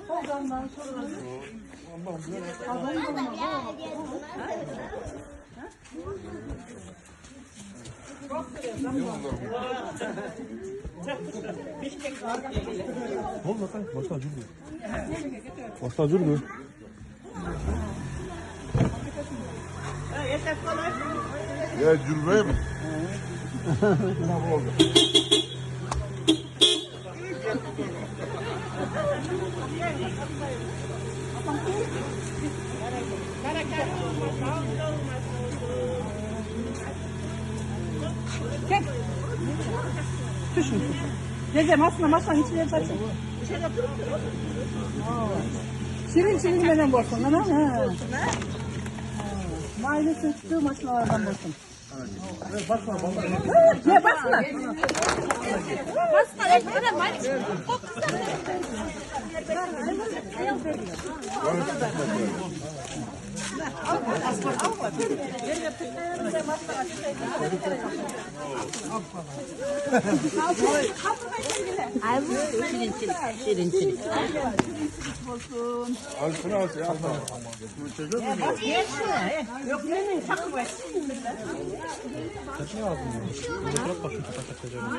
Koldandan sonra. Olma kanka başta acırdı. Başta acırdı. Ya cürbe mi? Ne oldu? Gel. Düşün. Dedem aslında masanın içine yaparsın. Şirin şirin benden borsun lan ha. Maalesef sıktığı maçlardan borsun. Basma basma. Ne basma? Basma ekmeğe maç. Ay bu şirin şirin. Al şunu al ya. Yok yemeyin sakın bu. Kaçmıyor ağzını. Bırak başını kaçacağım.